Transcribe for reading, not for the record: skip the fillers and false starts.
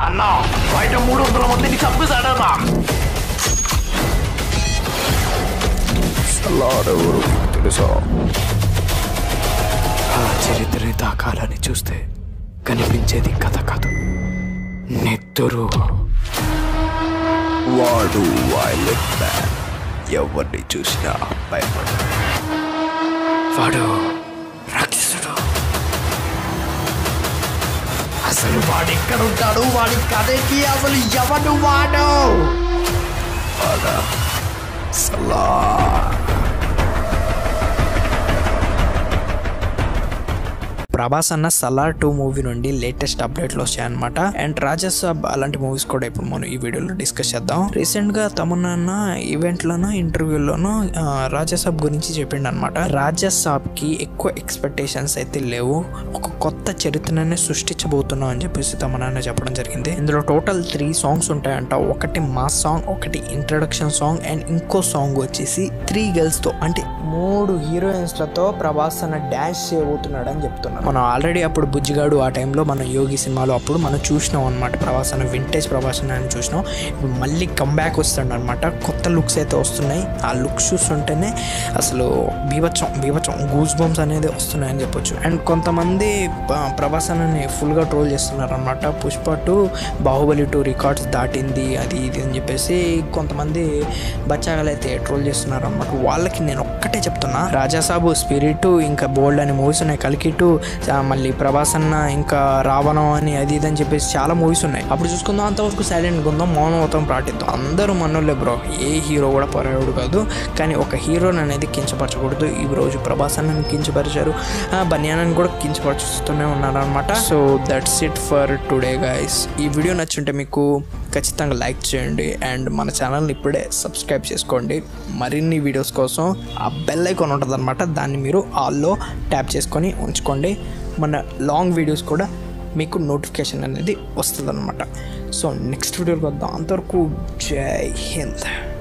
అన్నా బయట 300 మందిని చంపేశాడన్నా. సలార్ ఎవరు తెలుసా? ఆ చరిత్రని తాకాలని చూస్తే కనిపించేది కథ కాదు, నెత్తురు. వాడు వైలెంట్ మ్యాన్, ఎవరిని చూసినా భయపడు. వాడు రాక్షసుడు. అసలు వాడు ఎక్కడ ఉంటాడు? వాడి కథకి అసలు ఎవడు వాడు? వాడా సలార్. ప్రభాస్ అన్న సలార్ 2 మూవీ నుండి లేటెస్ట్ అప్డేట్లు వచ్చాయన్నమాట. అండ్ రాజసాబ్ అలాంటి మూవీస్ కూడా ఇప్పుడు మనం ఈ వీడియోలో డిస్కస్ చేద్దాం. రీసెంట్ గా తమన్నా అన్న ఈవెంట్ లోనో ఇంటర్వ్యూలోనో రాజసాబ్ గురించి చెప్పిండు అనమాట. రాజసాబ్ కి ఎక్కువ ఎక్స్పెక్టేషన్స్ అయితే లేవు, ఒక కొత్త చరిత్రనే సృష్టించబోతున్నాం అని చెప్పేసి తమన్నా అన్న చెప్పడం జరిగింది. ఇందులో టోటల్ 3 సాంగ్స్ ఉంటాయంట. ఒకటి మాస్ సాంగ్, ఒకటి ఇంట్రడక్షన్ సాంగ్, అండ్ ఇంకో సాంగ్ వచ్చేసి 3 గర్ల్స్ తో, అంటే 3 హీరోయిన్స్ లతో ప్రభాస్ అన్న డాన్స్ చేయబోతున్నాడు అని చెప్తున్నారు. మనం ఆల్రెడీ అప్పుడు బుజ్జిగాడు ఆ టైంలో మనం యోగి సినిమాలో అప్పుడు మనం చూసినాం అనమాట. ప్రభాస్ అన్న వింటేజ్ ప్రభాస్ అన్న అని చూసినాం. ఇప్పుడు మళ్ళీ కంబ్యాక్ వస్తాడు అనమాట. కొత్త లుక్స్ అయితే వస్తున్నాయి. ఆ లుక్స్ చూస్తుంటేనే అసలు బీభత్సం గూస్ బంప్స్ అనేది వస్తున్నాయని చెప్పొచ్చు. అండ్ కొంతమంది ప్రభాస్ అన్నని ఫుల్గా ట్రోల్ చేస్తున్నారు అనమాట. పుష్ప 2 బాహుబలి 2 రికార్డ్స్ దాటింది అది ఇది అని చెప్పేసి కొంతమంది బచ్చాగలు అయితే ట్రోల్ చేస్తున్నారు అనమాట. వాళ్ళకి నేను ఒక్కటే చెప్తున్నా, రాజాసాబు, స్పిరిట్, ఇంకా బోల్డ్ అనే మూవీస్ ఉన్నాయి, కల్కి 2, మళ్ళీ ప్రభాస్ అన్న ఇంకా రావణం అని అది ఇది అని చెప్పేసి చాలా మూవీస్ ఉన్నాయి. అప్పుడు చూసుకుందాం, అంతవరకు సైలెంట్గా ఉందాం, మౌనవతం పాటిద్దాం. అందరూ మనోళ్ళే బ్రో, ఏ హీరో కూడా పరాయుడు కాదు. కానీ ఒక హీరోని అనేది కించపరచకూడదు. ఈ రోజు ప్రభాస్ అన్నని కించపరిచారు, బన్యానని కూడా కించపరుస్తూనే ఉన్నారు అనమాట. So that's it for today guys. ఈ వీడియో నచ్చుంటే మీకు ఖచ్చితంగా లైక్ చేయండి అండ్ మన ఛానల్ని ఇప్పుడే సబ్స్క్రైబ్ చేసుకోండి. మరిన్ని వీడియోస్ కోసం ఆ బెల్ ఐకాన్ ఉంటుంది అనమాట, దాన్ని మీరు ఆల్లో ట్యాప్ చేసుకొని ఉంచుకోండి. మన లాంగ్ వీడియోస్ కూడా మీకు నోటిఫికేషన్ అనేది వస్తుంది అనమాట. సో నెక్స్ట్ వీడియోకి వద్దాం. అంతవరకు జై హింద్.